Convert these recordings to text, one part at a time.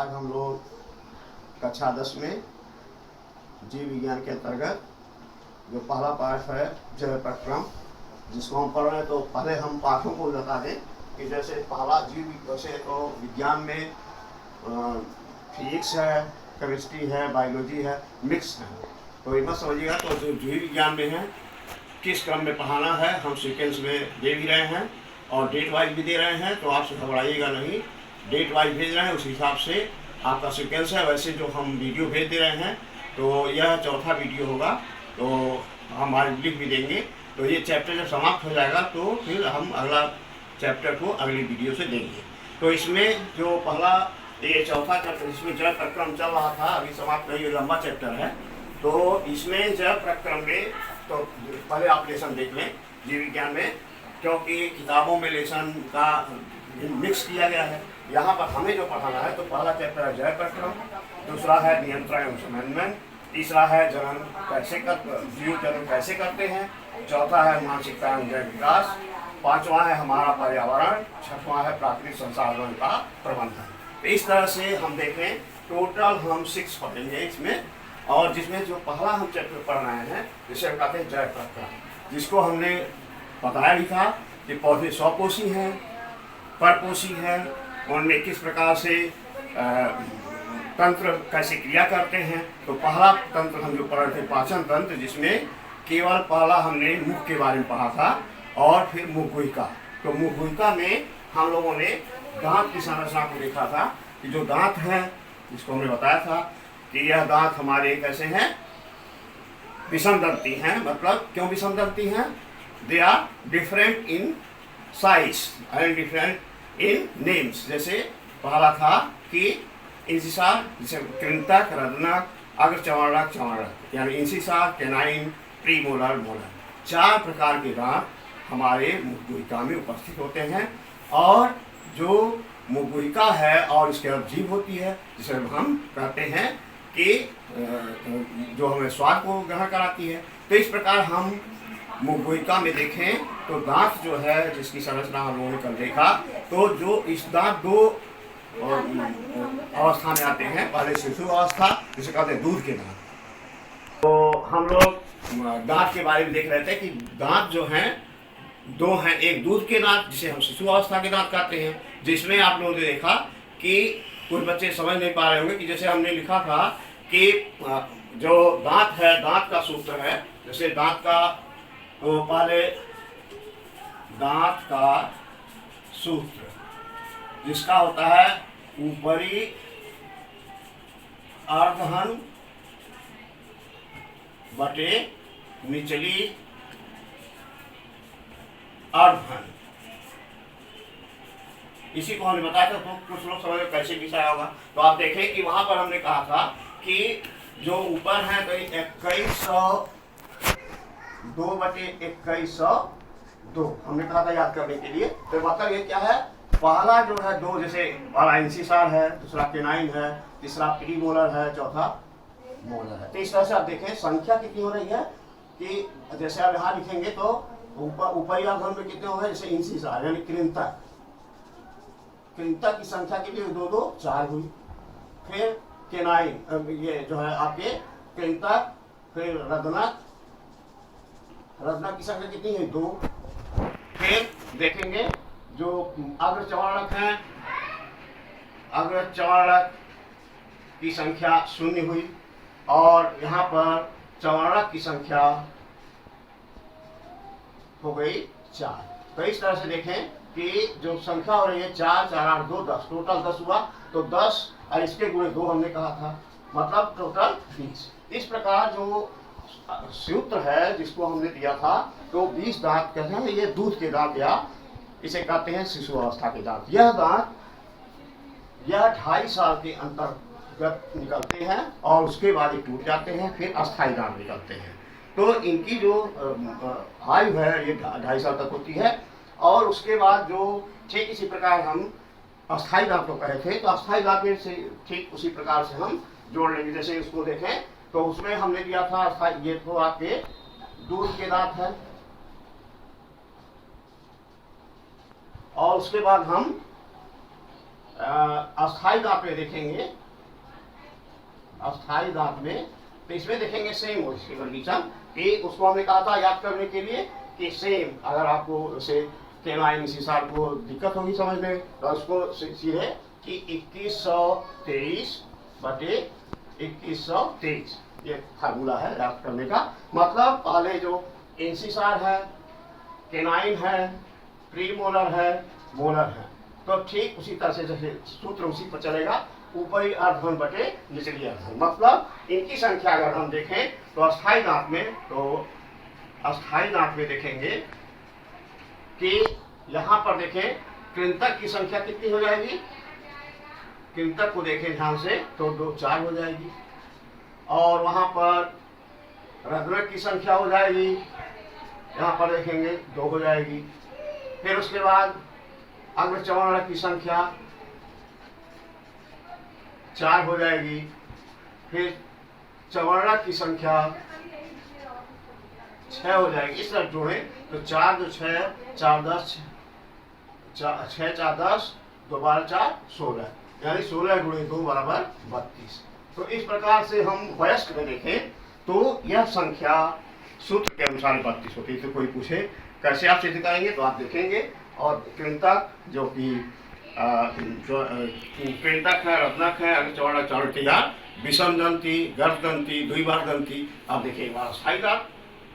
आज हम लोग कक्षा 10 में जीव विज्ञान के अंतर्गत जो पहला पाठ है जैव प्रक्रम, जिसको हम पढ़ रहे हैं। तो पहले हम पाठों को बता दें कि जैसे पहला जीव, वैसे तो विज्ञान में फिजिक्स है, केमिस्ट्री है, बायोलॉजी है, मिक्स है। तो ये मत समझिएगा। तो जो जीव विज्ञान में है किस क्रम में पढ़ाना है हम सीक्वेंस में दे भी रहे हैं और डेट वाइज भी दे रहे हैं। तो आपसे घबराइएगा नहीं, डेट वाइज भेज रहे हैं, उस हिसाब से आपका सीक्वेंस है। वैसे जो हम वीडियो भेज दे रहे हैं तो यह चौथा वीडियो होगा, तो हम आज लिख भी देंगे। तो ये चैप्टर जब समाप्त हो जाएगा तो फिर हम अगला चैप्टर को अगली वीडियो से देंगे। तो इसमें जो पहला ये चौथा चैप्टर जिसमें जैव प्रक्रम चल रहा था, अभी समाप्त नहीं, ये लंबा चैप्टर है। तो इसमें जैव प्रक्रम में तो पहले आप लेसन देख लें जीव विज्ञान में, क्योंकि किताबों में लेसन का मिक्स किया गया है। यहाँ पर हमें जो पढ़ाना है तो पहला चैप्टर है जैव प्रक्रम, दूसरा है नियंत्रण एवं समन्वय, तीसरा है जनन कैसे जीव जन्म कैसे करते हैं, चौथा है मानसिकता एवं जैव विकास, पांचवा है हमारा पर्यावरण, छठवां है प्राकृतिक संसाधनों का प्रबंधन। इस तरह से हम देखें टोटल हम 6 पढ़ेंगे इसमें। और जिसमें जो पहला हम चैप्टर पढ़ रहे हैं जिसे हम कहते हैं जैव प्रक्रम, जिसको हमने बताया भी था कि पौधे स्वपोषी हैं, परपोषी हैं, उनमें किस प्रकार से तंत्र कैसे क्रिया करते हैं। तो पहला तंत्र हम जो पढ़ रहे थे पाचन तंत्र, जिसमें केवल पहला हमने मुख के बारे में पढ़ा था और फिर मुखगुहिका। तो मुखगुहिका में हम लोगों ने दांत की संरचना को देखा था कि जो दांत है जिसको हमने बताया था कि यह दांत हमारे कैसे हैं, विषमदंती हैं। मतलब क्यों विषमदंती हैं? They are different in size and different in names. जैसे पहला था कि इंसिसार, जैसे कृंतक, रदनक, अग्रचर्वणक, चर्वणक, यानी इंसिसार, कैनाइन, प्रीमोलर, मोलर, 4 प्रकार के दांत हमारे मुखगुहिका में उपस्थित होते हैं। और जो मुखगुहिका है और इसके अंदर जीभ होती है, जिसे हम कहते हैं कि जो हमें स्वाद को ग्रहण कराती है। तो इस प्रकार हम मुखगुहिका में देखें तो दांत जो है जिसकी संरचना हम लोगों ने कल देखा, तो जो इस दांत 2 अवस्था में आते हैं। पहले शिशु अवस्था, जिसे कहते हैं दूध के दांत। तो हम लोग दांत के बारे में देख रहे थे कि दांत जो हैं 2 हैं। एक दूध के दांत जिसे हम शिशु अवस्था के दांत कहते हैं, जिसमें आप लोगों ने देखा कि कुछ बच्चे समझ नहीं पा रहे होंगे कि जैसे हमने लिखा था कि जो दांत है, दांत का सूत्र है। जैसे दांत का तो पहले दांत का सूत्र जिसका होता है ऊपरी अर्धहन बटे निचली अर्धहन। इसी को हमने बताया था। तो कुछ लोग समझ कैसे लिखा होगा। तो आप देखें कि वहां पर हमने कहा था कि जो ऊपर है तो 2102 बटे 2102 हमने कहा था याद करने के लिए। तो मतलब ये क्या है, पहला जो है 2, जैसे पहला इंसिसार है, दूसरा केनाइन है, तीसरा प्रीमोलर है, चौथा मोलर है। तो इस तरह से आप देखें संख्या कितनी हो रही है कि जैसे आप यहाँ लिखेंगे तो ऊपरी अर्धहन में कितने हो गए। जैसे इंसिसार यानी कृंतक, कृंतक की संख्या कितनी हुई? 2 2 4 हुई। फिर केनाइन, ये जो है आपके कृंतक, फिर रदनक, रदनक की संख्या कितनी है? 2। फिर देखेंगे जो अग्रचर्वणक हैं, अग्रचर्वणक की संख्या 0 हुई और यहाँ पर चर्वणक की संख्या हो गई 4। तो इस तरह से देखें कि जो संख्या हो रही है 4 4 8 2 10, टोटल 10 हुआ। तो 10 और इसके गुणे 2 हमने कहा था, मतलब टोटल 20। इस प्रकार जो सूत्र है जिसको हमने दिया था तो 20 दांत कहते हैं। ये दूध के दांत या इसे कहते हैं शिशु अवस्था के दांत। यह दांत यह 2.5 साल के अंतर्गत निकलते हैं और उसके बाद ये टूट जाते हैं, फिर अस्थायी दांत निकलते हैं। तो इनकी जो आयु है ये 2.5 साल तक होती है। और उसके बाद जो ठीक इसी प्रकार हम अस्थायी दांत को कहे थे, तो अस्थायी दांत में से ठीक उसी प्रकार से हम जोड़ लेंगे। जैसे इसको देखें तो उसमें हमने दिया था अस्थायी, ये तो आपके दूध के दांत है। और उसके बाद हम अस्थाई दांत में देखेंगे, अस्थाई दांत में, तो इसमें देखेंगे सेम हो इसके कंडीशन कि उसको हमने कहा था याद करने के लिए कि सेम, अगर आपको जैसे केनाइन इंसिसार को दिक्कत होगी समझने तो उसको सीधे कि 2123 बटे 2123 ये फार्मूला है याद करने का। मतलब पहले जो इंसिसार है, केनाइन है, प्रीमोलर है, मोलर है, तो ठीक उसी तरह से जैसे सूत्र उसी पर चलेगा, ऊपरी अर्धघन बटे निचली अर्धघन। मतलब इनकी संख्या अगर हम देखें तो अस्थाई दांत में, तो अस्थाई दांत में देखेंगे कि यहां पर देखें कृंतक की संख्या कितनी हो जाएगी, कृंतक को देखें ध्यान से तो 2 4 हो जाएगी, और वहां पर रत्नक की संख्या हो जाएगी, यहाँ पर देखेंगे 2 हो जाएगी। फिर उसके बाद अग्र चौवर्णक की संख्या 4 हो जाएगी, फिर चवर्णक की संख्या 6 हो जाएगी। इस तरह जोड़े तो 4 2 6 4 10 6 4 10 2 12 4 16, यानी 16 गुणे 2 बराबर 32। तो इस प्रकार से हम वयस्क में देखें तो यह संख्या सूत्र के अनुसार 32 होती है। तो कोई पूछे कैसे आप सिद्ध करेंगे तो आप देखेंगे, और कृंतक जो कि जो कृंतक है, रत्नक है, अग्र चौवर्णक चारों तैयार, विषम दंती, गर्भ दंती, द्विबार दंती, आप देखिए एक बार अस्थाई दांत,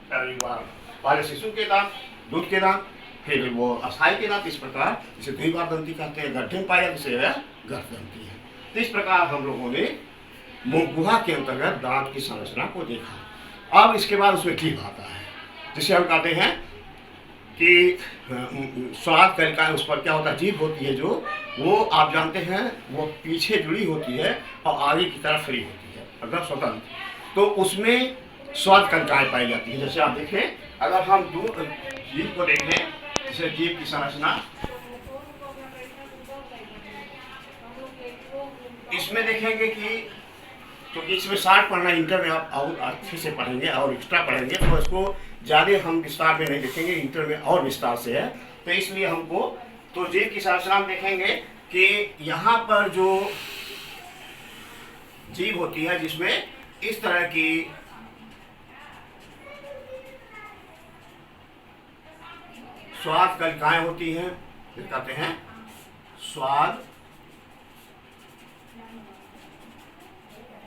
एक बार बाल शिशु के दांत, दूध के दांत, फिर वो अस्थाई के दांत। इस प्रकार जिसे द्विबार दंती कहते हैं, गड्ढे में पाया जिसे गर्भ दंती है। तो इस प्रकार हम लोगों ने मुख गुहा के अंतर्गत दांत की संरचना को देखा। अब इसके बाद उसमें जीभ आता है, जिसे हम कहते हैं कि स्वाद कलिका, उस पर क्या होता है, जीभ होती है जो, वो आप जानते हैं वो पीछे जुड़ी होती है और आगे की तरफ फ्री होती है, अगर स्वतंत्र, तो उसमें स्वाद कलिकाएं पाई जाती है। जैसे आप देखें, अगर हम जीभ को देखें, जैसे जीभ की संरचना, इसमें देखेंगे कि क्योंकि इसमें 60 पढ़ना, इंटर में आप और अच्छे से पढ़ेंगे और एक्स्ट्रा पढ़ेंगे तो इसको ज़्यादा हम विस्तार में नहीं देखेंगे, इंटर में और विस्तार से है, तो इसलिए हमको तो जीभ की संरचना में देखेंगे कि यहाँ पर जो जीभ होती है जिसमें इस तरह की स्वाद कलिकाएं होती हैं, कहते हैं स्वाद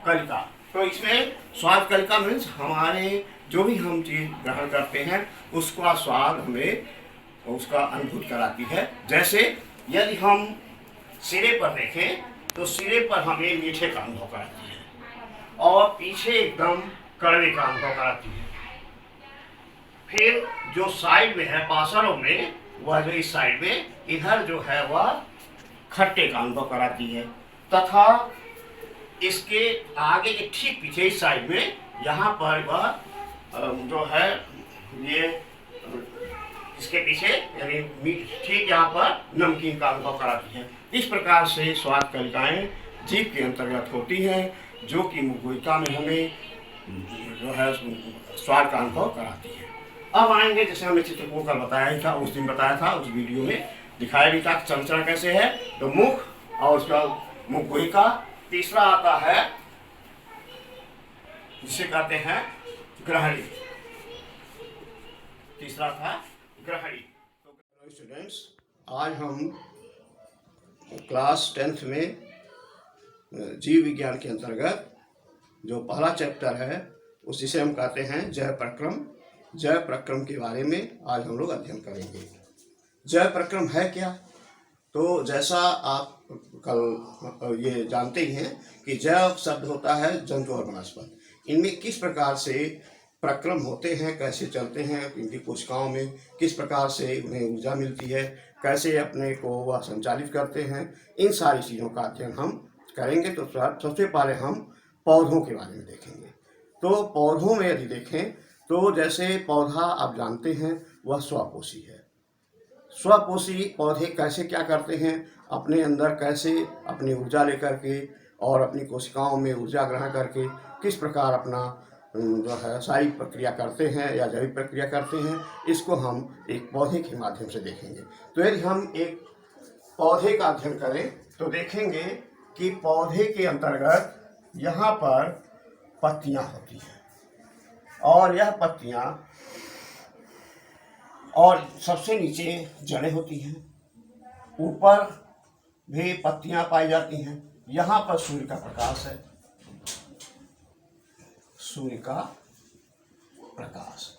कलिका। तो इसमें स्वाद कलिका मीन्स हमारे जो भी हम चीज ग्रहण करते हैं उसका स्वाद हमें उसका अनुभूत कराती है। जैसे यदि हम सिरे पर देखें तो सिरे पर हमें मीठे का अनुभव कराती है और पीछे एकदम कड़वे का अनुभव कराती है। फिर जो साइड में है पासरों में, वह जो इस साइड में इधर जो है वह खट्टे का अनुभव कराती है, तथा इसके आगे के ठीक पीछे इस साइड में यहाँ पर वह जो है ये इसके पीछे यानी ठीक यहाँ पर नमकीन का अनुभव कराती है। इस प्रकार से स्वाद कलिकाएं जीभ के अंतर्गत होती हैं, जो कि मुखगुहिका में हमें जो है स्वाद का अनुभव कराती है। अब आएंगे, जैसे हमने चित्रकों का बताया ही था, उस दिन बताया था, उस वीडियो में दिखाया भी था संरचना कैसे है। तो मुख और उसका मुखगुहिका। तीसरा आता है जिसे कहते हैं ग्रहणी, तीसरा था ग्रहणी। तो स्टूडेंट्स, आज हम क्लास 10th में जीव विज्ञान के अंतर्गत जो पहला चैप्टर है उस जिसे हम कहते हैं जय प्रक्रम, जय प्रक्रम के बारे में आज हम लोग अध्ययन करेंगे। जय प्रक्रम है क्या? तो जैसा आप कल ये जानते ही हैं कि जय शब्द होता है जंतु और वनस्पति, इनमें किस प्रकार से प्रक्रम होते हैं, कैसे चलते हैं, इनकी कोशिकाओं में किस प्रकार से उन्हें ऊर्जा मिलती है, कैसे अपने को वह संचालित करते हैं, इन सारी चीज़ों का अध्ययन हम करेंगे। तो सबसे पहले हम पौधों के बारे में देखेंगे। तो पौधों में यदि देखें तो जैसे पौधा आप जानते हैं वह स्वपोषी है। स्वपोषी पौधे कैसे क्या करते हैं, अपने अंदर कैसे अपनी ऊर्जा लेकर के और अपनी कोशिकाओं में ऊर्जा ग्रहण करके किस प्रकार अपना जो है सारी प्रक्रिया करते हैं या जैविक प्रक्रिया करते हैं, इसको हम एक पौधे के माध्यम से देखेंगे। तो यदि हम एक पौधे का अध्ययन करें तो देखेंगे कि पौधे के अंतर्गत यहाँ पर पत्तियां होती हैं और यह पत्तियां और सबसे नीचे जड़ें होती हैं, ऊपर भी पत्तियां पाई जाती हैं। यहाँ पर सूर्य का प्रकाश है, सूर्य का प्रकाश।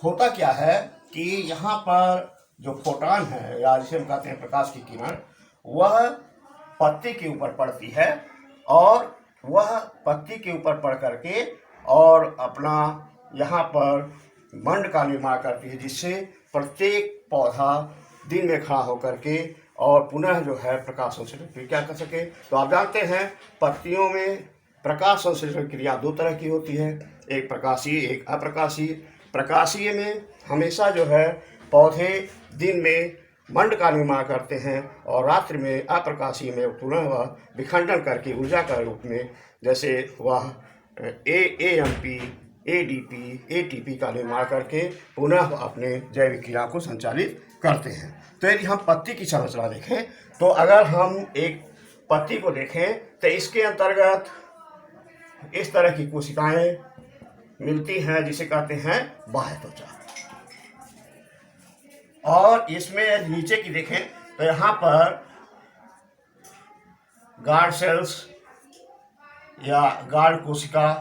होता क्या है कि यहाँ पर जो फोटॉन है या जिसे हम कहते हैं प्रकाश की किरण, वह पत्ती के ऊपर पड़ती है और वह पत्ती के ऊपर पड़ करके और अपना यहाँ पर मंड का निर्माण करती है, जिससे प्रत्येक पौधा दिन में खड़ा होकर के और पुनः जो है प्रकाश संश्लेषण क्रिया कर सके। तो आप जानते हैं पत्तियों में प्रकाश संश्लेषण क्रिया दो तरह की होती है, एक प्रकाशीय एक अप्रकाशीय। प्रकाशीय में हमेशा जो है पौधे दिन में मंड का निर्माण करते हैं और रात्रि में अप्रकाशीय में पुनः वह विखंडन करके ऊर्जा का रूप में, जैसे वह AMP ADP ATP का निर्माण करके पुनः अपने जैविक क्रिया को संचालित करते हैं। तो यदि हम पत्ती की संरचना देखें तो अगर हम एक पत्ती को देखें तो इसके अंतर्गत इस तरह की कोशिकाएं मिलती हैं जिसे कहते हैं बाह्य त्वचा। और इसमें नीचे की देखें तो यहाँ पर गार्ड सेल्स या गार्ड कोशिका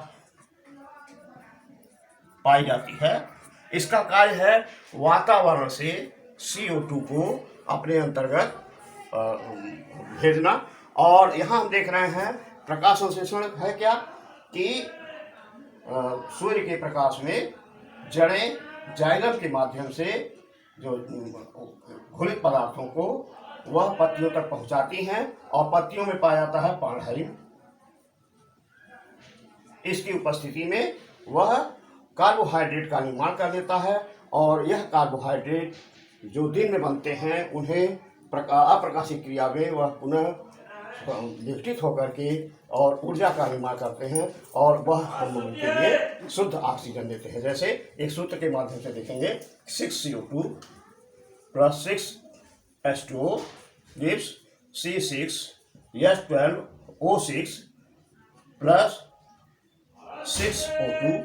पाई जाती है। इसका कार्य है वातावरण से CO2 को अपने अंतर्गत भेजना। और यहाँ हम देख रहे हैं प्रकाश संश्लेषण है क्या कि सूर्य के प्रकाश में जड़ें जाइलम के माध्यम से जो घुलित पदार्थों को वह पत्तियों तक पहुंचाती हैं और पत्तियों में पाया जाता है पार्नहाइम। इसकी उपस्थिति में वह कार्बोहाइड्रेट का निर्माण कर देता है और यह कार्बोहाइड्रेट जो दिन में बनते हैं उन्हें अप्रकाशित क्रिया में वह पुनः विघटित होकर के और ऊर्जा का निर्माण करते हैं और वह हम लोगों के लिए शुद्ध ऑक्सीजन देते हैं। जैसे एक सूत्र के माध्यम से देखेंगे 6CO2 + 6H2O gives C6H12O6 + 6O2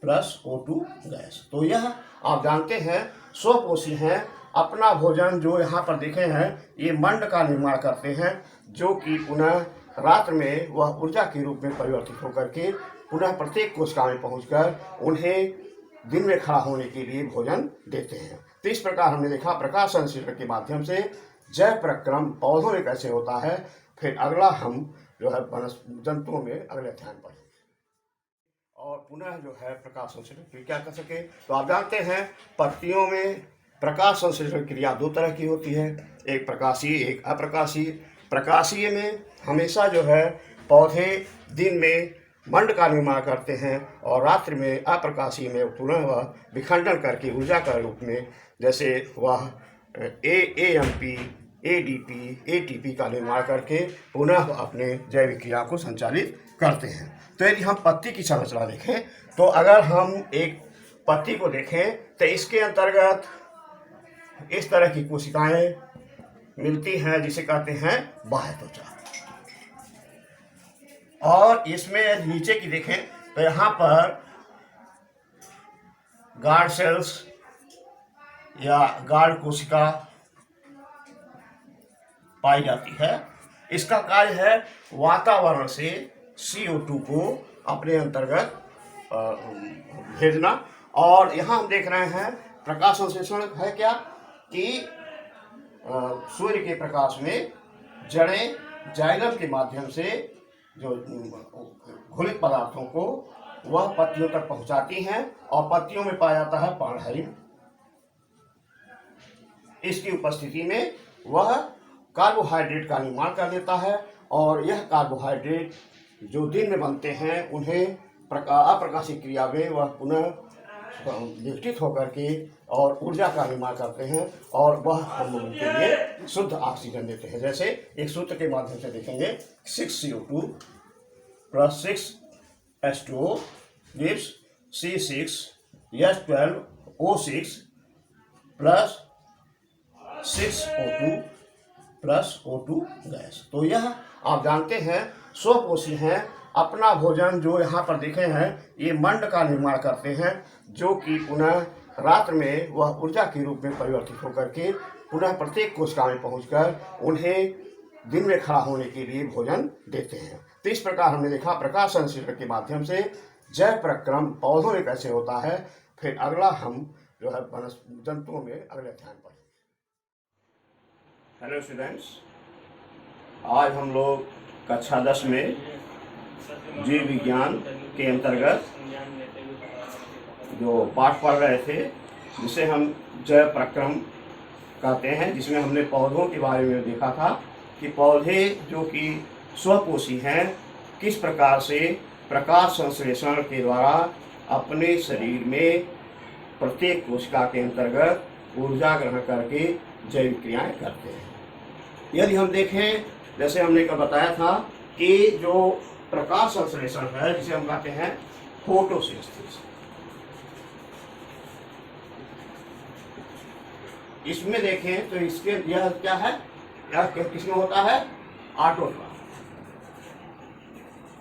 + O2 gas. तो यह आप जानते हैं स्वपोषी हैं। अपना भोजन जो यहाँ पर देखे हैं ये मंड का निर्माण करते हैं, जो कि पुनः रात्र में वह ऊर्जा के रूप में परिवर्तित होकर के पुनः प्रत्येक कोशिका में पहुंचकर उन्हें दिन में खड़ा होने के लिए भोजन देते हैं। तो इस प्रकार हमने देखा प्रकाश संश्लेषण के माध्यम से जैव प्रक्रम पौधों में कैसे होता है। फिर अगला हम जो है जंतुओं में अगले अध्याय पढ़ेंगे और पुनः जो है प्रकाश संश्लेषण क्या कर सके। तो आप जानते हैं पत्तियों में प्रकाश संश्लेषण क्रिया दो तरह की होती है, एक प्रकाशीय एक अप्रकाशीय। प्रकाशीय में हमेशा जो है पौधे दिन में मंड का निर्माण करते हैं और रात्रि में अप्रकाशीय में पुनः वह विखंडन करके ऊर्जा का रूप में, जैसे वह AMP ADP ATP का निर्माण करके पुनः अपने जैविक क्रिया को संचालित करते हैं। तो यदि हम पत्ती की संरचना देखें तो अगर हम एक पत्ती को देखें तो इसके अंतर्गत इस तरह की कोशिकाएं मिलती हैं जिसे कहते हैं बाह्य त्वचा। और इसमें नीचे की देखें तो यहाँ पर गार्ड सेल्स या गार्ड कोशिका पाई जाती है। इसका कार्य है वातावरण से CO2 को अपने अंतर्गत भेजना। और यहाँ हम देख रहे हैं प्रकाश संश्लेषण है क्या कि सूर्य के प्रकाश में जड़ें जाइलम के माध्यम से जो घुलित पदार्थों को वह पत्तियों तक पहुंचाती हैं और पत्तियों में पाया जाता है पार्नहाइम। इसकी उपस्थिति में वह कार्बोहाइड्रेट का निर्माण कर देता है और यह कार्बोहाइड्रेट जो दिन में बनते हैं उन्हें अप्रकाशित क्रिया में वह पुनः विघटित होकर के और ऊर्जा का निर्माण करते हैं और वह हम लोगों के लिए शुद्ध ऑक्सीजन देते हैं। जैसे एक सूत्र के माध्यम से देखेंगे 6CO2 + 6H2O gives C6H12O6 + 6O2 plus O2 gas. तो यह आप जानते हैं स्वपोषी हैं। अपना भोजन जो यहाँ पर देखे हैं ये मंड का निर्माण करते हैं, जो कि पुनः रात्र में वह ऊर्जा के रूप में परिवर्तित होकर के पुनः प्रत्येक कोशिका में पहुंचकर उन्हें दिन में खड़ा होने के लिए भोजन देते हैं। तो इस प्रकार हमने देखा प्रकाश संश्लेषण के माध्यम से जैव प्रक्रम पौधों में कैसे होता है। फिर अगला हम जो है जंतुओं में अगले अध्याय पढ़ेंगे। हेलो स्टूडेंट्स, आज हम लोग कक्षा 10 में जीव विज्ञान के अंतर्गत जो पाठ पढ़ रहे थे जिसे हम जैव प्रक्रम कहते हैं, जिसमें हमने पौधों के बारे में देखा था कि पौधे जो कि स्वपोषी हैं किस प्रकार से प्रकाश संश्लेषण के द्वारा अपने शरीर में प्रत्येक कोशिका के अंतर्गत ऊर्जा ग्रहण करके जैविक क्रियाएं करते हैं। यदि हम देखें, जैसे हमने कल बताया था कि जो प्रकाश संश्लेषण है जिसे हम कहते हैं फोटोसिंथेसिस, इसमें देखें तो इसके यह क्या है, यह किसमें होता है,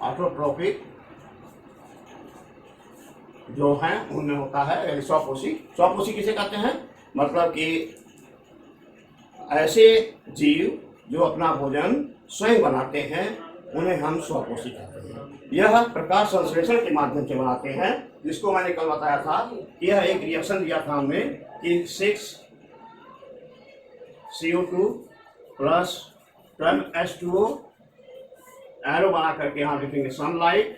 ऑटोट्रॉपिक जो है उनमें होता है। स्वपोषी किसे कहते हैं, मतलब कि ऐसे जीव जो अपना भोजन स्वयं बनाते हैं उन्हें हम स्वपोषी कहते हैं। यह प्रकाश संश्लेषण के माध्यम से बनाते हैं, जिसको मैंने कल बताया था कि यह एक रिएक्शन दिया था हमने कि 6CO2 प्लस 12H2O एरो बना करके यहाँ लिखेंगे सनलाइट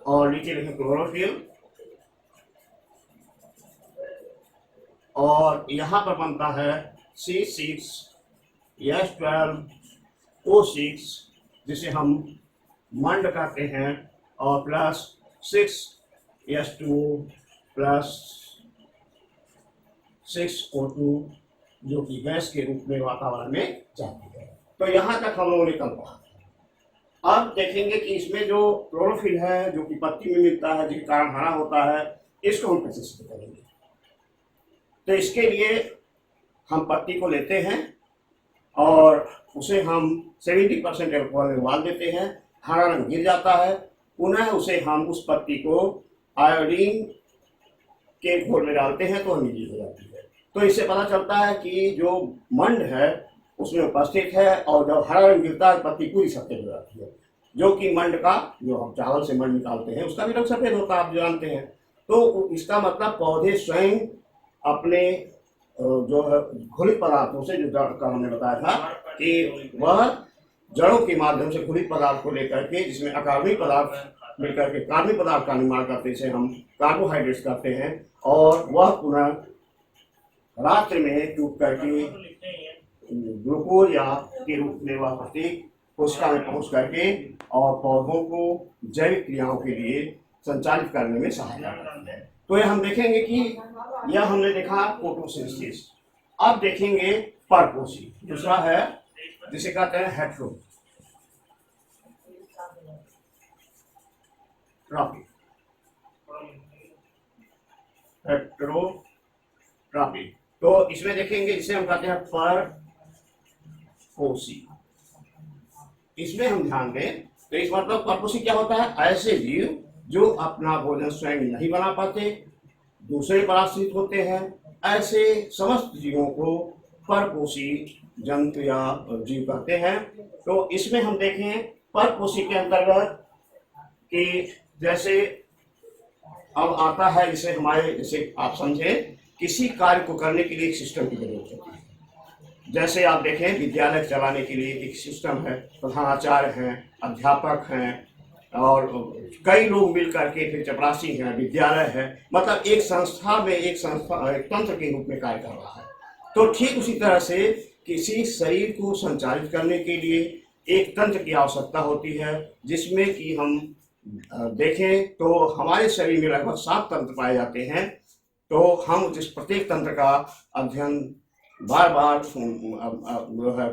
और नीचे लिखेंगे क्लोरोफिल, और यहाँ पर बनता है C6H12O6 जिसे हम मंड कहते हैं, और प्लस 6H2O प्लस 6O2 जो कि गैस के रूप में वातावरण में जाती है। तो यहाँ तक हम लोगों ने कल पढ़ा। अब देखेंगे कि इसमें जो क्लोरोफिल है जो कि पत्ती में मिलता है, जिसके कारण हरा होता है, इसको हम कैसे सिद्ध करेंगे। तो इसके लिए हम पत्ती को लेते हैं और उसे हम 70% अल्कोहल में उबाल देते हैं, हरा रंग गिर जाता है, पुनः उसे हम उस पत्ती को आयोडीन के घोल में डालते हैं तो नीली हो जाती है। तो इससे पता चलता है कि जो मंड है उसमें उपस्थित है, और जब हरा रंग गिरता है पत्ती पूरी सफेद हो जाती है, जो कि मंड का, जो हम चावल से मंड निकालते हैं उसका भी रंग सफेद होता है, आप जानते हैं। तो इसका मतलब पौधे स्वयं अपने जो है घुलित पदार्थों से, जो जड़ का हमने बताया था कि वह जड़ों के माध्यम से घुलित पदार्थ को लेकर के, जिसमें अकार्बनिक पदार्थ मिलकर के कार्बनिक पदार्थ का निर्माण करते हैं, इसे हम कार्बोहाइड्रेट्स कहते हैं, और वह पुनः रात्र में टूट करके ग्लूकोज या के रूप में वह प्रत्येक कोशिका में पहुंच करके और पौधों को जैविक क्रियाओं के लिए संचालित करने में सहायता करती है। तो ये हम देखेंगे कि यह हमने देखा फोटोसिंथेसिस। अब देखेंगे परपोषी, दूसरा है जिसे कहते हैं हेटेरोट्रॉपिक। तो इसमें देखेंगे जिसे हम कहते हैं परपोषी। इसमें हम ध्यान दें तो इस मतलब परपोषी क्या होता है, ऐसे जीव जो अपना भोजन स्वयं नहीं बना पाते, दूसरे पर आश्रित होते हैं, ऐसे समस्त जीवों को परपोषी जंतु या जीव कहते हैं। तो इसमें हम देखें परपोषी के अंतर्गत कि जैसे अब आता है, जिसे हमारे, जैसे आप समझे, किसी कार्य को करने के लिए एक सिस्टम की जरूरत होती है। जैसे आप देखें विद्यालय चलाने के लिए एक सिस्टम है, प्रधानाचार्य हैं, अध्यापक हैं, और कई लोग मिल करके फिर चपरासी हैं, विद्यालय है, मतलब एक संस्था में एक तंत्र के रूप में कार्य कर रहा है। तो ठीक उसी तरह से किसी शरीर को संचालित करने के लिए एक तंत्र की आवश्यकता होती है, जिसमें कि हम देखें तो हमारे शरीर में लगभग 7 तंत्र पाए जाते हैं। तो हम जिस प्रत्येक तंत्र का अध्ययन बार बार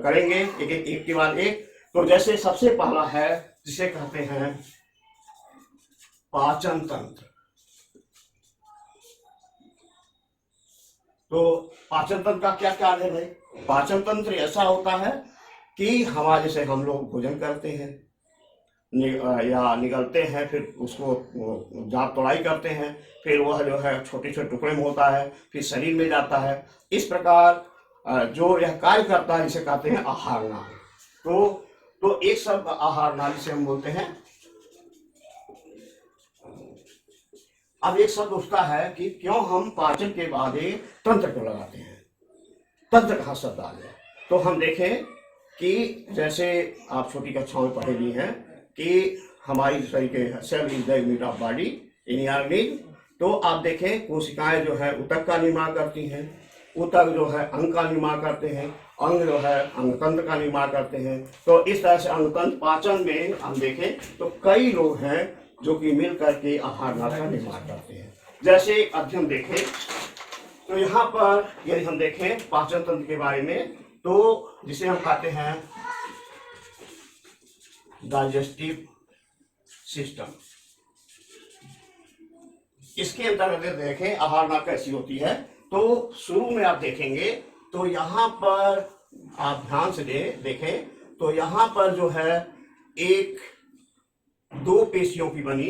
करेंगे एक के बाद एक। तो जैसे सबसे पहला है जिसे कहते हैं पाचन तंत्र। तो पाचन तंत्र का क्या कार्य है भाई? पाचन तंत्र ऐसा होता है कि हमारे जैसे हम लोग भोजन करते हैं या निगलते हैं, फिर उसको दांत तोड़ाई करते हैं, फिर वह जो है छोटे छोटे टुकड़े में होता है, फिर शरीर में जाता है। इस प्रकार जो यह कार्य करता है इसे कहते हैं आहार नाली। तो एक शब्द आहार नाली से हम बोलते हैं। अब एक शब्द उठता है कि क्यों हम पाचन के बाद तंत्र को लगाते हैं, तंत्र कहाँ शब्द आ गया? तो हम देखें कि जैसे आप छोटी कक्षाओं में पढ़े भी हैं कि हमारी शरीर के cell is the unit of body in organism. तो आप देखें कोशिकाएं जो है ऊतक का निर्माण करती हैं, ऊतक जो है अंग का निर्माण करते हैं, अंग जो है अंगतंत्र का निर्माण करते हैं। तो इस तरह से अंगतंत्र पाचन में हम देखें तो कई लोग हैं जो कि मिल करके आहार नाली का निर्माण करते हैं। जैसे अध्ययन देखें तो यहाँ पर यदि हम देखें पाचन तंत्र के बारे में, तो जिसे हम कहते हैं डाइजेस्टिव सिस्टम, इसके अंतर्गत देखें आहार नाली कैसी होती है। तो शुरू में आप देखेंगे तो यहाँ पर आप ध्यान से देखें तो यहाँ पर जो है एक दो पेशियों की बनी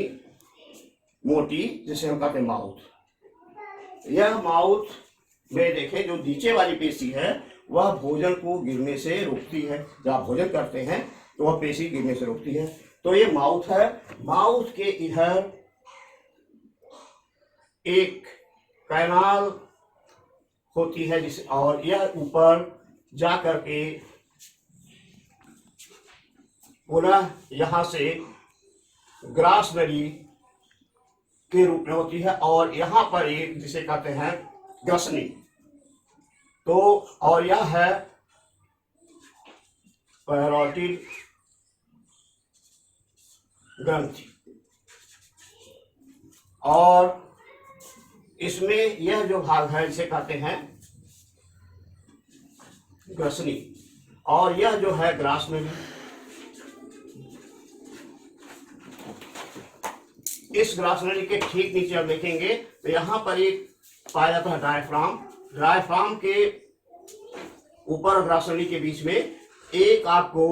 मोटी, जिसे हम कहते हैं माउथ। यह माउथ में देखें जो नीचे वाली पेशी है वह भोजन को गिरने से रोकती है। जब आप भोजन करते हैं तो वह पेशी गिरने से रोकती है। तो ये माउथ है। माउथ के इधर एक कैनाल होती है जिस, और यह ऊपर जा करके पुनः यहां से ग्रास नली के रूप में होती है, और यहां पर एक जिसे कहते हैं ग्रसनी। तो और यह है पैरोटिड ग्रंथि, और इसमें यह जो भाग है इसे कहते हैं ग्रसनी, और यह जो है ग्रास नली। इस ग्रास नली के ठीक नीचे आप देखेंगे तो यहां पर एक पाया जाता है डायफ्राम। डायफ्राम के ऊपर और ग्रास नली के बीच में एक आपको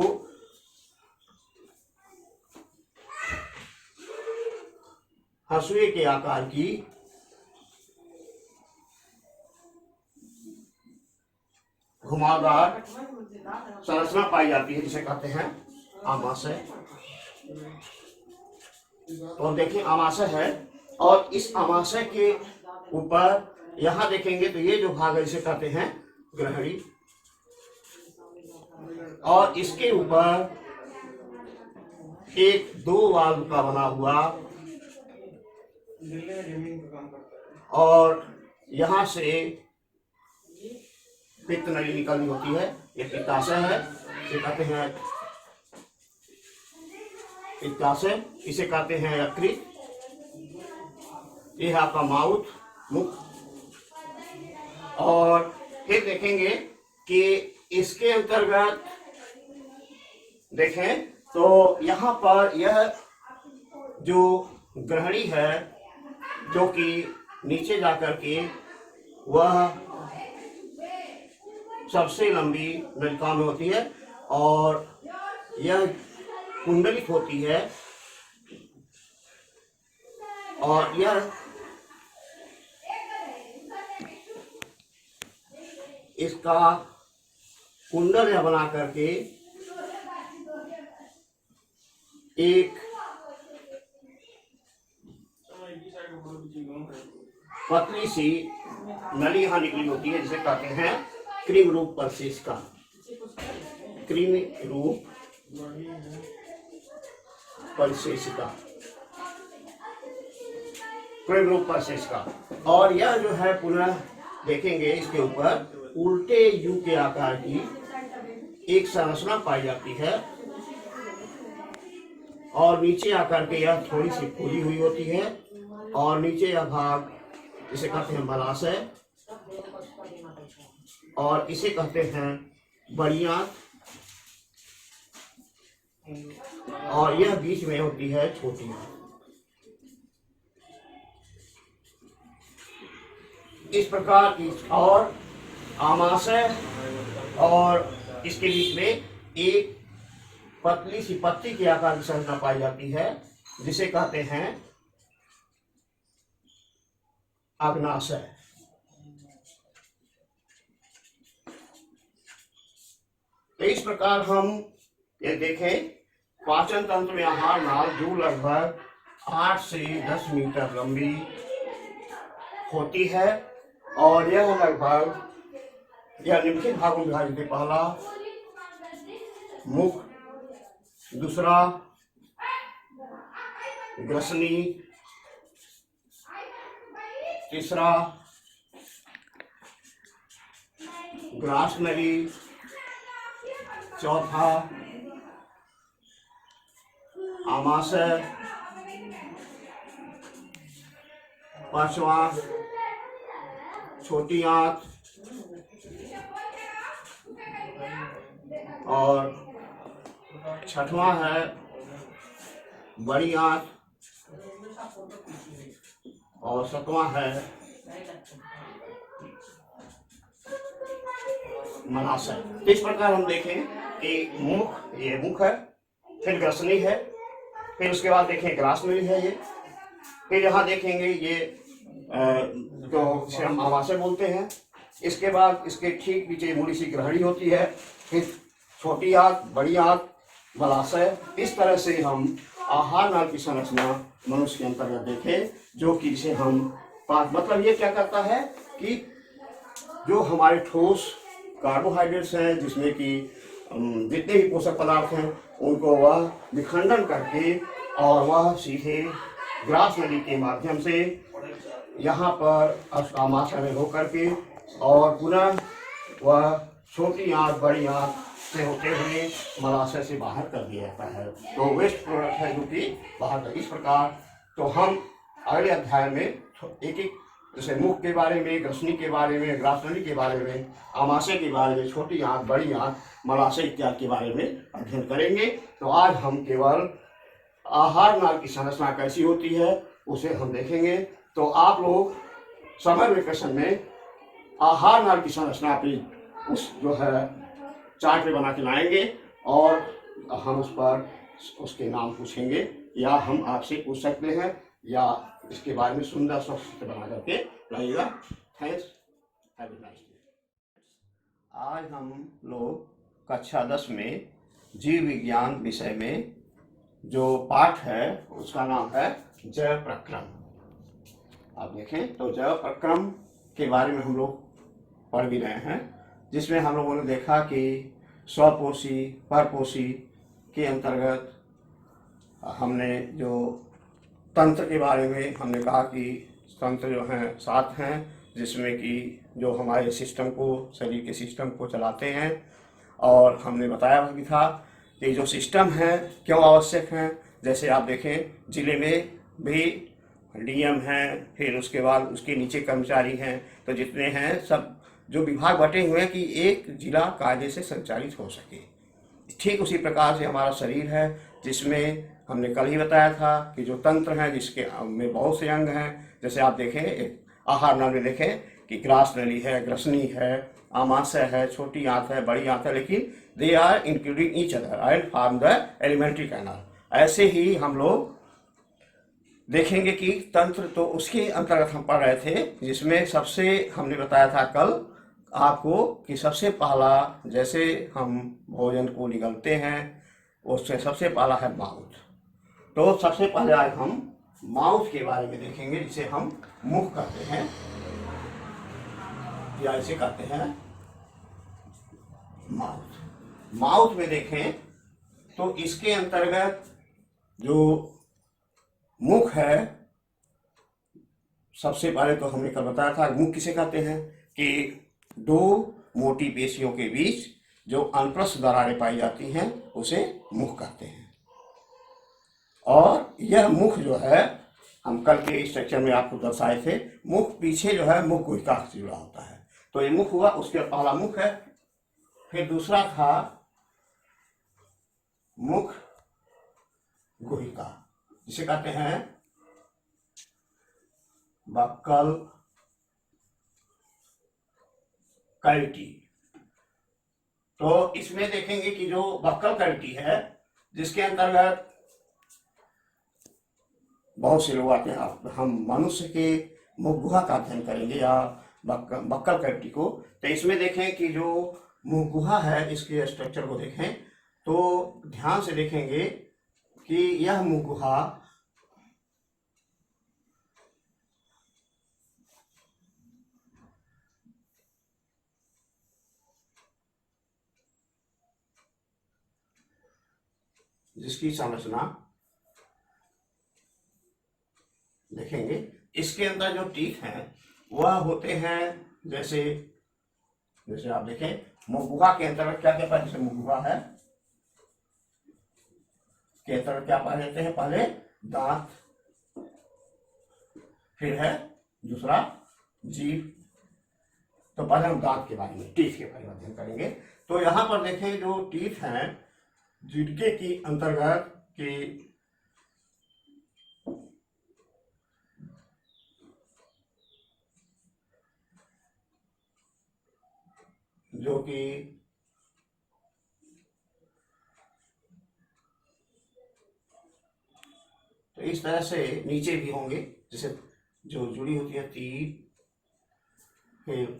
हंसुए के आकार की घुमावदार संरचना पाई जाती है जिसे कहते हैं आमाशय। तो देखिए आमाशय है, और इस आमाशय के ऊपर यहां देखेंगे तो ये जो भाग है इसे कहते हैं ग्रहणी, और इसके ऊपर एक दो वाल्व का बना हुआ, और यहां से पित्त नली निकलनी होती है। ये पित्ताशय है, इसे कहते हैं पित्ताशय, इसे कहते हैं यकृत। यह आपका माउथ, मुख। और फिर देखेंगे कि इसके अंतर्गत देखें तो यहाँ पर यह जो ग्रहणी है जो कि नीचे जाकर के वह सबसे लंबी नलिका में होती है, और यह कुंडलित होती है, और यह इसका कुंडल यह बना करके एक पतली सी नली यहां निकली होती है जिसे कहते हैं क्रीम रूप परिशेषिका। क्रीम रूप परिशेषिका, क्रीम रूप परिशेषिका। और यह जो है पुनः देखेंगे इसके ऊपर उल्टे यू के आकार की एक संरचना पाई जाती है, और नीचे आकर के यह थोड़ी सी फूली हुई होती है, और नीचे यह भाग इसे कहते हैं मलाशय, और इसे कहते हैं बड़ियां, और यह बीच में होती है छोटी। इस प्रकार की और आमाशय और इसके बीच में एक पतली सी पत्ती के आकार की संरचना पाई जाती है जिसे कहते हैं अग्नाशय। तो इस प्रकार हम ये देखें, पाचन तंत्र में आहार नाल जो लगभग 8 से 10 मीटर लंबी होती है और यह लगभग यह निम्नलिखित भागों में विभाजित है। पहला मुख, दूसरा ग्रसनी, तीसरा ग्रास नली, चौथा आमाशय, पांचवा छोटी आंत और छठवां है बड़ी आंत और सातवां है मलाशय। इस प्रकार हम देखें कि मुख, ये मुख है, फिर ग्रसनी है, फिर उसके बाद देखें ग्रासनी है ये, फिर यहाँ देखेंगे ये जो हम आमाशय बोलते हैं। इसके बाद इसके ठीक नीचे मूली सी ग्रहणी होती है, फिर छोटी आंत, बड़ी आंत, मलाशय। इस तरह से हम आहार नाल की संरचना मनुष्य के अंतर्गत देखें, जो कि इसे हम मतलब ये क्या करता है कि जो हमारे ठोस कार्बोहाइड्रेट्स हैं, जिसमें कि जितने भी पोषक पदार्थ हैं, उनको वह विखंडन करके और वह सीधे ग्रास नली के माध्यम से यहाँ पर आमाशय में होकर के और पुनः वह छोटी आंत, बड़ी आंत से होते हुए मलाशय से बाहर कर दिया जाता है। तो वेस्ट प्रोडक्ट है जो कि बाहर कर। इस प्रकार तो हम अगले अध्याय में एक एक जैसे मुख के बारे में, ग्रसनी के बारे में, ग्रास नली के बारे में, आमाशय के बारे में, छोटी आंत, बड़ी आंत, मलाशय इत्यादि के बारे में अध्ययन करेंगे। तो आज हम केवल आहार नाल की संरचना कैसी होती है उसे हम देखेंगे। तो आप लोग समर वेकेशन में आहार नाल की संरचना पे उस जो है चार्ट पे बना के लाएंगे और हम उस पर उसके नाम पूछेंगे या हम आपसे पूछ सकते हैं या इसके बारे में सुंदर स्वच्छ बना करके लाइएगा। Thanks, have a nice day. आज हम लोग कक्षा 10 में जीव विज्ञान विषय में जो पाठ है उसका नाम है जैव प्रक्रम। आप देखें तो जैव प्रक्रम के बारे में हम लोग पढ़ भी रहे हैं, जिसमें हम लोगों ने देखा कि स्वपोषी, परपोषी के अंतर्गत हमने जो तंत्र के बारे में हमने कहा कि तंत्र जो हैं 7 हैं, जिसमें कि जो हमारे सिस्टम को, शरीर के सिस्टम को चलाते हैं। और हमने बताया भी था कि जो सिस्टम है क्यों आवश्यक हैं। जैसे आप देखें जिले में भी डीएम हैं, फिर उसके बाद उसके नीचे कर्मचारी हैं, तो जितने हैं सब जो विभाग बटे हुए हैं कि एक जिला कायदे से संचालित हो सके। ठीक उसी प्रकार से हमारा शरीर है, जिसमें हमने कल ही बताया था कि जो तंत्र हैं जिसके में बहुत से अंग हैं। जैसे आप देखें एक आहार नाल में देखें कि ग्रास नली है, ग्रसनी है, आमाशय है, छोटी आंत है, बड़ी आंत है, लेकिन they are including each other and form the elementary canal. ऐसे ही हम लोग देखेंगे कि तंत्र तो उसके अंतर्गत हम पढ़ रहे थे, जिसमें सबसे हमने बताया था कल आपको कि सबसे पहला जैसे हम भोजन को निगलते हैं उससे सबसे पहला है माउथ। तो सबसे पहले आज हम माउथ के बारे में देखेंगे, जिसे हम मुख कहते हैं या इसे कहते हैं माउथ। माउथ में देखें तो इसके अंतर्गत जो मुख है, सबसे पहले तो हमने कल बताया था मुख किसे कहते हैं कि दो मोटी पेशियों के बीच जो अनप्रस्थ दरारें पाई जाती हैं उसे मुख कहते हैं। और यह मुख जो है हम कल के स्ट्रक्चर में आपको दर्शाए थे, मुख पीछे जो है मुख गुहिका से जुड़ा होता है। तो ये मुख हुआ, उसके पहला मुख है। फिर दूसरा था मुख गुहिका, जिसे कहते हैं बक्कल कैविटी। तो इसमें देखेंगे कि जो बक्कल कैविटी है, जिसके अंतर्गत बहुत से लोग आते हैं, हम मनुष्य के मुख गुहा का अध्ययन करेंगे या बक्कल कैविटी को। तो इसमें देखें कि जो मुख गुहा है, इसके स्ट्रक्चर को देखें तो ध्यान से देखेंगे कि यह मुख गुहा जिसकी संरचना देखेंगे, इसके अंदर जो टीथ हैं वह होते हैं, जैसे आप देखें मुख गुहा के अंतर्गत क्या क्या पाए, जैसे मुख गुहा है के अंतर्गत क्या पाए जाते हैं, पहले दांत, फिर है दूसरा जीभ। तो पहले हम दांत के बारे में, टीथ के बारे में अध्ययन करेंगे। तो यहाँ पर देखें जो टीथ हैं, जिनके की अंतर्गत की जो कि तो इस तरह से नीचे भी होंगे, जैसे जो जुड़ी होती है तीर, फिर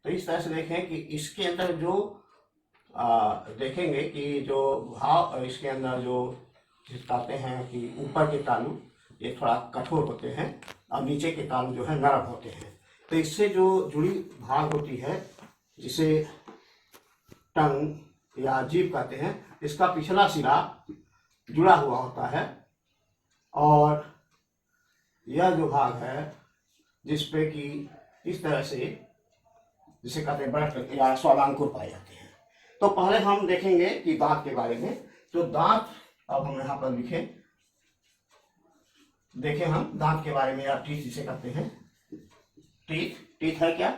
तो इस तरह से देखें कि इसके अंदर जो देखेंगे कि जो भाव इसके अंदर जो कहते हैं कि ऊपर के तालु ये थोड़ा कठोर होते हैं और नीचे के तालु जो है नरम होते हैं। तो इससे जो जुड़ी भाग होती है, जिसे टंग या जीभ कहते हैं, इसका पिछला सिरा जुड़ा हुआ होता है और यह जो भाग है जिसपे कि इस तरह से जिसे कहते हैं ब्रस्ट या स्वादांकुर पाए जाते हैं। तो पहले हम देखेंगे कि दांत के बारे में। तो दांत अब हम यहाँ पर लिखें, देखें हम दांत के बारे में, या टीथ जिसे कहते हैं। टीथ है क्या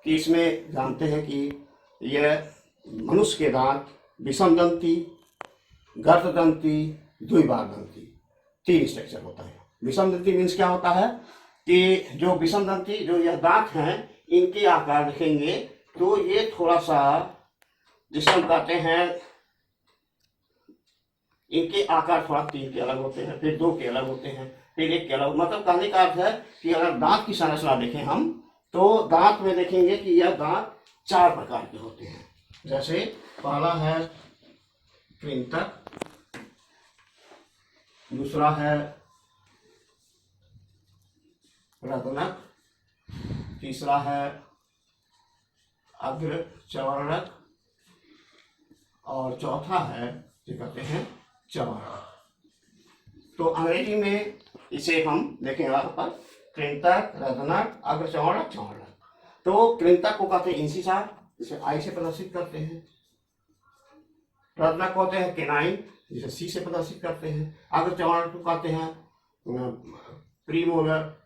कि इसमें जानते हैं कि यह मनुष्य के दांत विषमदंती, गर्तदंती, द्विबारदंती, तीन स्ट्रक्चर होता है। विषमदंती मीन्स क्या होता है कि जो विषमदंती जो यह दांत हैं, इनके आकार देखेंगे तो ये थोड़ा सा, जिसे हम कहते हैं, इनके आकार थोड़ा तीन के अलग होते हैं, फिर दो के अलग होते हैं, फिर एक के अलग। मतलब कहने का अर्थ है कि अगर दांत की संरचना देखें हम, तो दांत में देखेंगे कि यह दांत चार प्रकार के होते हैं। जैसे पहला है कृंतक, दूसरा है रत्नक, तीसरा है अग्र चवर्णक और चौथा है जो कहते हैं चवर्णक। तो अंग्रेजी में इसे हम देखेंगे यहाँ पर कृंतक, रत्नक, अग्र चवर्णक, चवर्णक। तो कृंतक को कहते हैं इंसिसार, जिसे आई से प्रदर्शित करते हैं। रत्नक को कहते हैं केनाइन, जिसे सी से प्रदर्शित करते हैं। अग्र चवर्णक को कहते हैं प्रीमोलर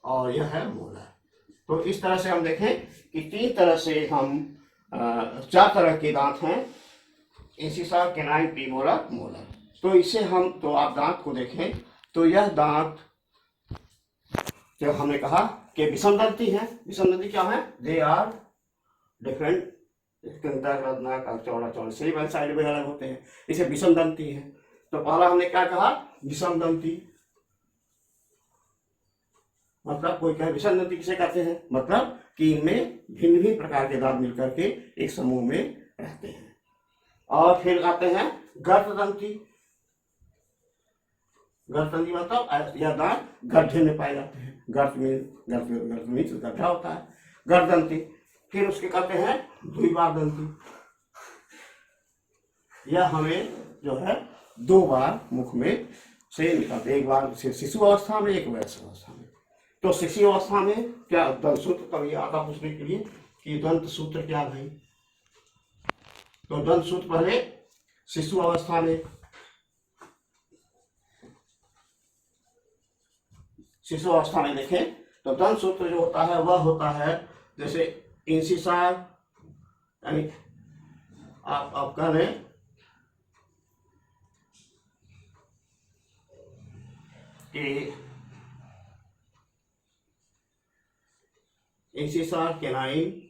और यह है मोलर। तो इस तरह से हम देखें कि तीन तरह से हम चार तरह के दांत हैं, इंसिसार, केनाइन, प्रीमोलर, मोलर। तो इसे हम, तो आप दांत को देखें तो यह दांत जो हमने कहा कि विषमदंती है। विषमदंती क्या है? They are different. कृंतक, रत्नक, चौड़ा चौड़ा सही वाली साइड में अलग होते हैं, इसे विषमदंती है। तो पहला हमने क्या कहा? विषमदंती। मतलब कोई कहे विषमदंती किसे कहते हैं? मतलब कि इनमें भिन्न भिन्न प्रकार के दांत मिलकर के एक समूह में रहते हैं। और फिर आते हैं गर्तदंती। गर्तदंती मतलब यह दांत गड्ढे में पाए जाते हैं। गर्त में गड्ढा होता है, गर्दंती। फिर उसके कहते हैं द्विबारदंती। यह हमें जो है दो बार मुख में से निकलते, एक बार शिशु अवस्था में, एक वयस्क अवस्था में। तो शिशु अवस्था में क्या दंत सूत्र, कभी आता पूछने के लिए कि दंत सूत्र क्या भाई? तो दंत सूत्र पहले शिशु अवस्था में, शिशु अवस्था में देखें तो दंत सूत्र जो होता है वह होता है जैसे इंसिसार, यानी आप कह रहे कि इंसिसार केनाइन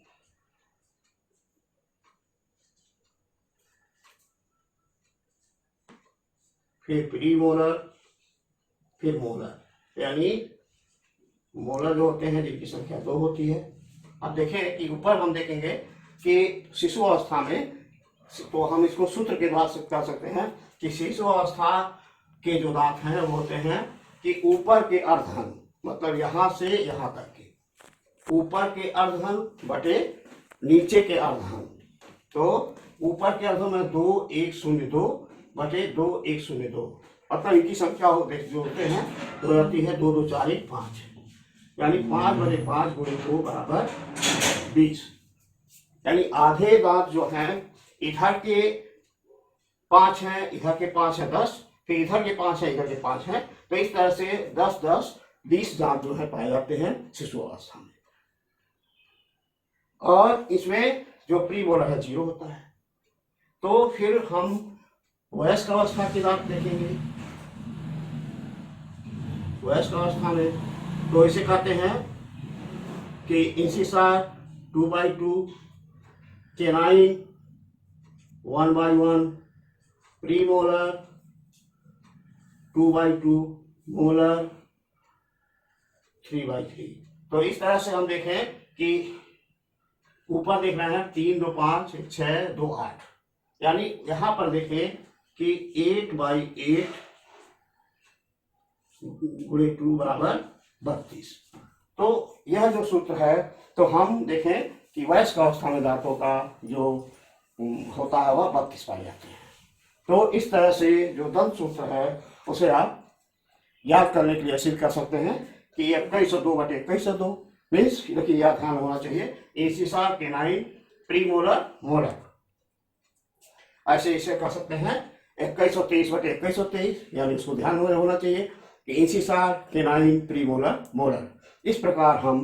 फिर प्रीमोलर फिर मोलर, यानी मोलर जो होते हैं जिनकी संख्या 2 होती है। अब देखें कि ऊपर हम देखेंगे कि शिशु अवस्था में, तो हम इसको सूत्र के द्वारा कह सकते हैं कि शिशु अवस्था के जो दांत हैं वो होते हैं कि ऊपर के अर्धन, मतलब यहाँ से यहाँ तक के ऊपर के अर्धन बटे नीचे के अर्धन। तो ऊपर के अर्धन में 2 1 0 2 बटे 2 1 0 2, अतः इनकी संख्या जो होते हैं तो रहती है 2 2 4 1 5, यानी 5 बटे 5 गुणे 2 बराबर 20। यानी आधे दांत जो हैं इधर के 5 हैं, इधर के 5 है 10, फिर इधर के 5 है, इधर के 5 है, तो इस तरह से 10 10 20 दांत जो है पाए जाते हैं शिशु अवस्था में। और इसमें जो प्रीमोलर है 0 होता है। तो फिर हम वयस्क अवस्था के दांत देखेंगे। वयस्क अवस्था में तो इसे कहते हैं कि इंसिसार 2/2, केनाइन 1/1, प्रीमोलर 2/2, मोलर 3/3। तो इस तरह से हम देखें कि ऊपर देख रहे हैं 3 2 5 6 2 8, यानी यहां पर देखें कि 8/8 गुणे 2 बराबर 32। तो यह जो सूत्र है, तो हम देखें कि वयस्क अवस्था में दांतों का जो होता है वह 32 पाए जाते हैं। तो इस तरह से जो दंत सूत्र है उसे आप याद करने के लिए सिद्ध कर सकते हैं कि 2102 बटे 2102 मीन्स, देखिए यह ध्यान होना चाहिए, इंसिसार केनाइन प्रीमोलर मोलर। ऐसे इसे कर सकते हैं 2123 बटे 2123, यानी उसको ध्यान में होना चाहिए कि इंसिसार केनाइन प्रीमोलर मोलर। इस प्रकार हम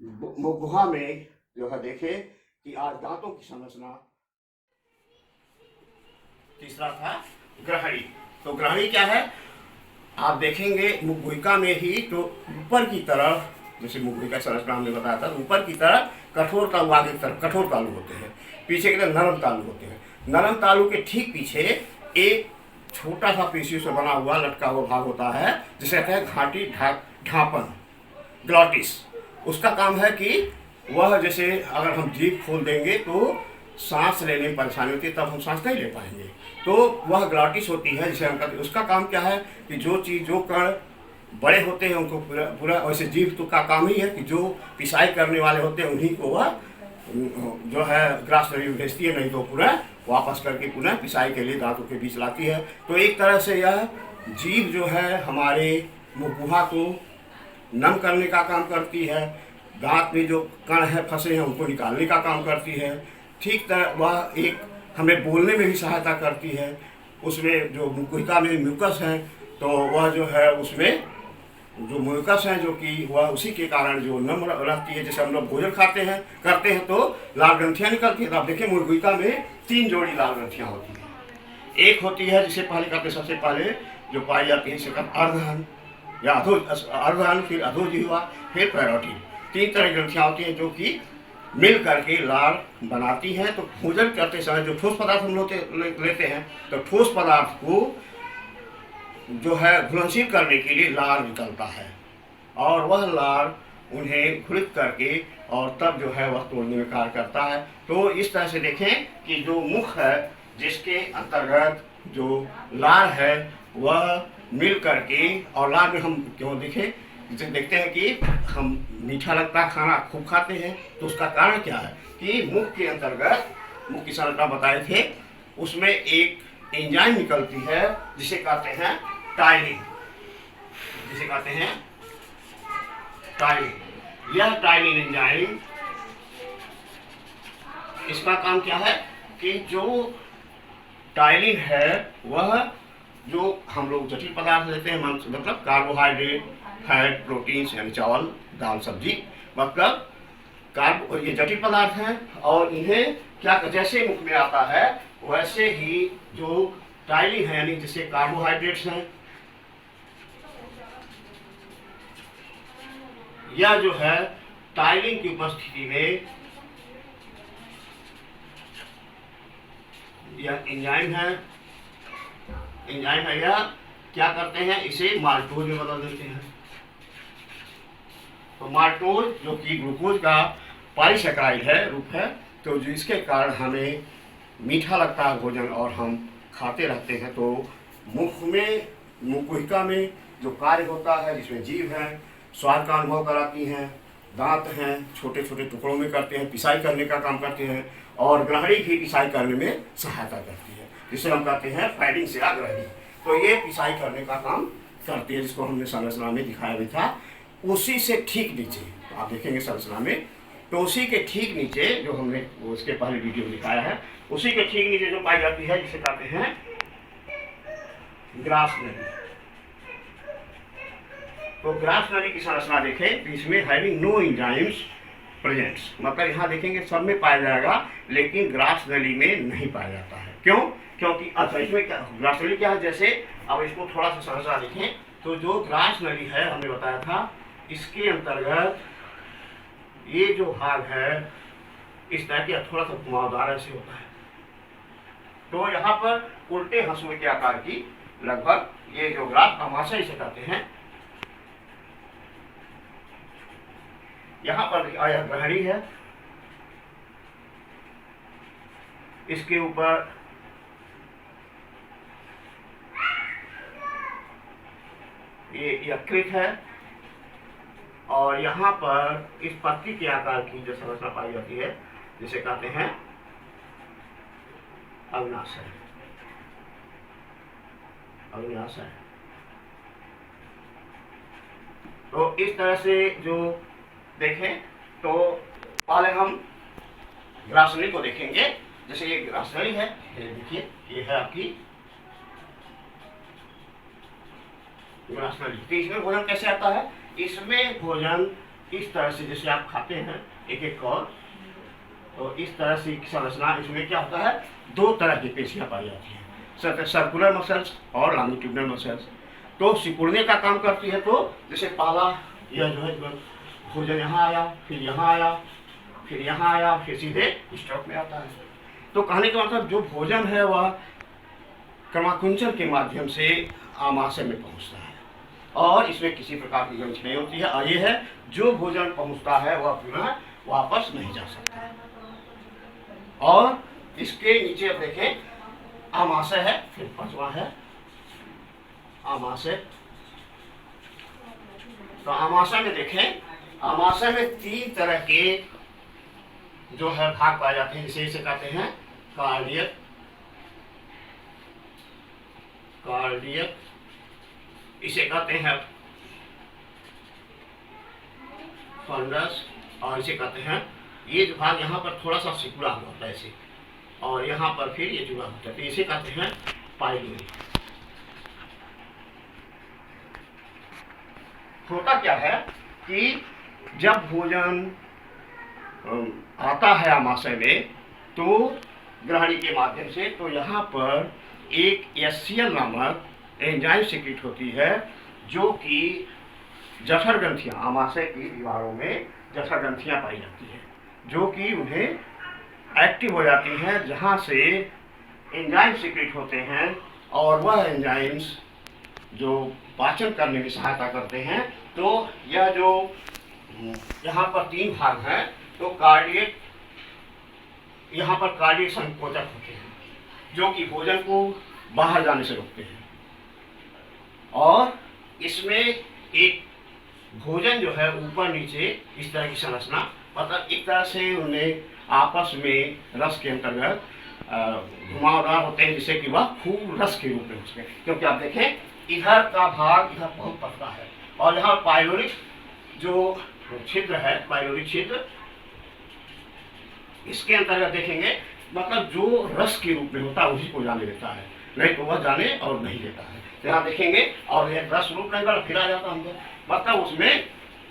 गुहा में जो है देखें कि आज दांतों की संरचना। तीसरा था ग्रहणी। तो ग्रहणी क्या है, आप देखेंगे मुखगुहिका में ही तो ऊपर की तरफ, जैसे मुखगुहिका संरचना हमने बताया था, ऊपर की तरफ कठोर तालु, आगे की तरफ कठोर तालु होते हैं, पीछे की तरफ नरम तालु होते हैं। नरम तालु के ठीक पीछे एक छोटा सा पेशियों से बना हुआ लटका हुआ भाग होता है जिसे कहते हैं घाटी ढांपन, ग्लॉटिस। उसका काम है कि वह, जैसे अगर हम जीभ खोल देंगे तो सांस लेने में परेशानी होती है, तब हम सांस नहीं ले पाएंगे, तो वह ग्लॉटिस होती है जिसे हम कहते हैं। उसका काम क्या है कि जो कण बड़े होते हैं उनको पूरा वैसे जीभ तो का काम ही है कि जो पिसाई करने वाले होते हैं उन्हीं को वह जो है ग्रास नली भेजती है, नहीं तो पूरा वापस करके पुनः पिसाई के लिए दांतों के बीच लाती है। तो एक तरह से यह जीभ जो है हमारे मुखगुहा को नम करने का काम करती है, दांत में जो कण है फंसे हैं उनको निकालने का काम करती है। ठीक तरह वह एक हमें बोलने में भी सहायता करती है। उसमें जो मुखगुहिका में म्यूकस है तो वह जो है उसमें जो म्यूकस है जो कि वह उसी के कारण जो नम्र रहती है। जैसे हम लोग भोजन खाते हैं करते हैं तो लाल ग्रंथियाँ निकलती है, तो आप देखिए मुखगुहिका में 3 जोड़ी लाल ग्रंथियाँ होती हैं। एक होती है जिसे पहले कहते सबसे पहले जो पाई जाती है सेकंड अर्धहन या अर्धहन, फिर अधोजिह्वा, फिर पैरोटिड। 3 तरह की ग्रंथियाँ होती हैं जो कि मिल करके लार बनाती हैं। तो भोजन करते समय जो ठोस पदार्थ हम लेते हैं तो ठोस पदार्थ को जो है घुलनशील करने के लिए लार निकलता है और वह लार उन्हें घुलित करके और तब जो है वह तोड़ने में कार्य करता है। तो इस तरह से देखें कि जो मुख है जिसके अंतर्गत जो लार है वह मिल करके, और लार में हम क्यों देखें, जैसे देखते हैं कि हम मीठा लगता खाना खूब खाते हैं, तो उसका कारण क्या है कि मुख के अंतर्गत, मुख की संरचना बताए थे, उसमें एक एंजाइम निकलती है जिसे कहते हैं टाइलिन, जिसे कहते हैं टाइलिन। यह टाइलिन एंजाइम, इसका काम क्या है कि जो टाइलिन है वह जो हम लोग जटिल पदार्थ लेते हैं, मतलब कार्बोहाइड्रेट, फैट, प्रोटीन्स यानी चावल दाल सब्जी, मतलब कार्ब ये जटिल पदार्थ हैं और इन्हें क्या जैसे मुख में आता है वैसे ही जो टाइलिंग है यानी जैसे कार्बोहाइड्रेट्स हैं या जो है टाइलिंग की उपस्थिति में यह एंजाइम है या क्या करते हैं इसे माल्टोज में बदल देते हैं। तो माल्टोज जो कि ग्लूकोज का पॉलीसैकेराइड है रूप है, तो जिसके कारण हमें मीठा लगता है भोजन और हम खाते रहते हैं। तो मुख में मुखगुहिका में जो कार्य होता है जिसमें जीभ है स्वाद का अनुभव कराती हैं, दांत हैं छोटे छोटे टुकड़ों में करते हैं, पिसाई करने का काम करते हैं और ग्रहणी भी पिसाई करने में सहायता करती है जिसे हम कहते हैं फाइडिंग से ग्रहणी। तो ये पिसाई करने का काम करती है जिसको हमने संरचना में दिखाया भी था। उसी से ठीक नीचे आप देखेंगे संरचना में, तो उसी के ठीक नीचे जो हमने उसके पहले वीडियो में दिखाया है उसी के ठीक नीचे जो पाई जाती है जिसे कहते हैं ग्रास नली। तो ग्रास नली की संरचना देखें तो इसमें हैविंग नो एंजाइम्स प्रेजेंट्स, मतलब यहाँ देखेंगे सब में पाया जाएगा लेकिन ग्रास नली में नहीं पाया जाता है। क्यों? क्योंकि अच्छा इसमें क्या ग्रास नली क्या है, जैसे अब इसको थोड़ा सा संरचना देखें तो जो ग्रास नली है हमने बताया था इसके अंतर्गत ये जो भाग है इस तरह के थोड़ा सा घुमावदार ऐसे होता है। तो यहाँ पर उल्टे हंसुए के आकार की लगभग ये जो ग्रास आमाशय इसे कहते हैं, यहाँ पर यह ग्रहणी है, इसके ऊपर ये यकृत है और यहाँ पर इस पत्ती के आकार की जो संरचना पाई जाती है जिसे कहते हैं अग्नाशय। तो इस तरह से जो देखें तो पहले हम ग्रास नली को देखेंगे। जैसे ये ग्रास नली है, ये देखिए ये है आपकी ग्रास नली। तो इसमें भोजन कैसे आता है? इसमें भोजन इस तरह से जैसे आप खाते हैं एक एक कौर, तो इस तरह से संरचना इसमें क्या होता है दो तरह की पेशियां पाई जाती हैं, सर्कुलर मसल्स और लॉन्गिट्यूडिनल मसल्स। तो सिकुड़ने का काम करती है। तो जैसे पहला यह जो है भोजन यहाँ आया, फिर यहाँ आया, फिर यहाँ आया, फिर सीधे स्टॉक में आता है। तो कहने का मतलब जो भोजन है वह क्रमाकुंचन के माध्यम से आमाशय में पहुँचता है और इसमें किसी प्रकार की गंध नहीं होती है। और ये है जो भोजन पहुँचता है वह पुनः वापस नहीं जा सकता है। और इसके नीचे अब देखें आमाशय है, फिर पांचवा है आमाशय। तो आमाशय में देखें, आमाशय में तीन तरह के जो है भाग पाए जाते हैं जिसे इसे कहते हैं कार्डियक, इसे कहते हैं फंडस और इसे कहते हैं ये जो भाग यहाँ पर थोड़ा सा सिकुड़ा हुआ होता है ऐसे, और यहाँ पर फिर ये जुड़ा होता है तो इसे कहते हैं पाइलोरी। होता क्या है कि जब भोजन आता है आमाशय में तो ग्रहणी के माध्यम से, तो यहाँ पर एक एसियल नामक एंजाइम सिक्रीट होती है जो कि जठर ग्रंथियाँ, आमाशय की दीवारों में जठर ग्रंथियाँ पाई जाती हैं जो कि उन्हें एक्टिव हो जाती हैं, जहाँ से एंजाइम सिक्रीट होते हैं और वह एंजाइम्स जो पाचन करने में सहायता करते हैं। तो यह जो यहाँ पर तीन भाग हैं, तो कार्डियक, यहाँ पर कार्डियक संकोचक होते हैं जो कि भोजन को बाहर जाने से रोकते हैं, और इसमें एक भोजन जो है ऊपर नीचे इस तरह की संरचना, मतलब एक तरह से उन्हें आपस में रस के अंतर्गत घुमावदार होते हैं जिससे कि वह खूब रस के रूप में हो सके। क्योंकि आप देखें इधर का भाग इधर बहुत पतला है और यहाँ पाइलोरिक जो छिद्र है, पाइलोरिक छिद्र, इसके अंतर्गत देखेंगे मतलब जो रस के रूप में होता है उसी को जाने देता है, नहीं तो वह जाने और नहीं देता है। यहाँ देखेंगे और यह रस रूप नहीं बड़ा फिर आ जाता अंदर, मतलब उसमें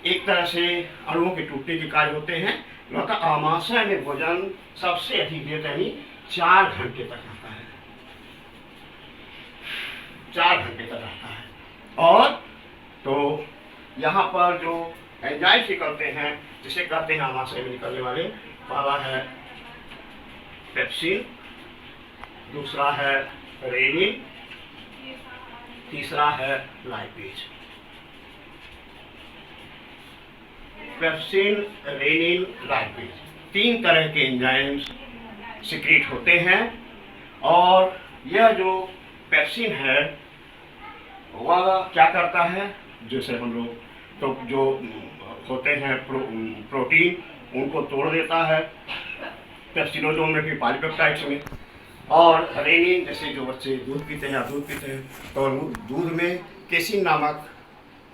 एक तरह से अणुओं के टूटने के कार्य होते हैं मतलब आमाशय में भोजन सबसे अधिक देर यानी 4 घंटे तक रहता है, 4 घंटे तक रहता है। और तो यहाँ पर जो एंजाइम्स निकलते हैं जिसे कहते हैं आमाशय में निकलने वाले, पहला है पेप्सिन, दूसरा है रेनिन, तीसरा है लाइपेज। पेप्सिन, रेनिन, लाइपेज 3 तरह के एंजाइम्स सिक्रीट होते हैं। और यह जो पेप्सिन है वह क्या करता है, जैसे हम लोग तो जो होते हैं प्रोटीन उनको तोड़ देता है पेप्सिनोजोम में, फिर पॉलीपेप्टाइड्स में। और रेनिन जैसे जो बच्चे दूध पीते हैं या दूध पीते हैं तो दूध में केसिन नामक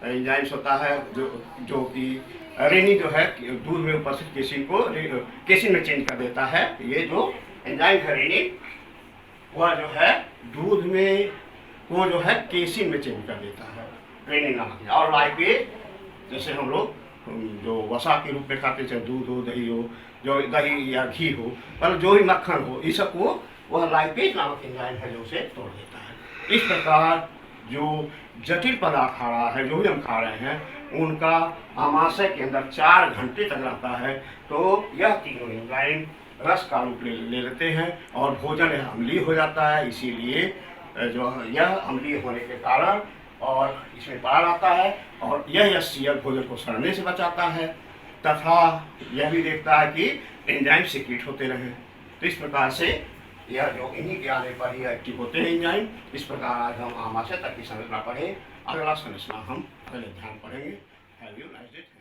एंजाइम्स होता है जो कि रेनिन जो है दूध में उपस्थित केसिन में चेंज कर देता है। ये जो एंजाइम है रेनिन वह जो है दूध में वो जो है केसिन में चेंज कर देता है, रेनिन नामक। और लाइपेज जैसे हम लोग जो वसा के रूप में खाते चाहे दूध हो, दही हो, जो दही या घी हो, मतलब जो भी मक्खन हो, इस सब को वह लाइपेज नामक एंजाइम है जो उसे तोड़ देता है। इस प्रकार जो जटिल पदार्थ खा रहा है, जो भी हम खा रहे हैं, उनका आमाशय के अंदर 4 घंटे तक रहता है। तो यह तीनों एंजाइम रस का रूप ले लेते हैं और भोजन अम्लीय हो जाता है। इसीलिए जो यह अम्लीय होने के कारण और इसमें पार आता है और यह यह भोजन को सड़ने से बचाता है तथा यह भी देखता है कि एंजाइम सिक्रीट होते रहें। तो इस प्रकार से यह जो इन्हीं के आने पर ही एक्टिव होते हैं एंजाइम। इस प्रकार आज हम आमाशय तक की संरचना पढ़े, अगला संरचना हम अगले ध्यान पढ़ेंगे। Have you nice day.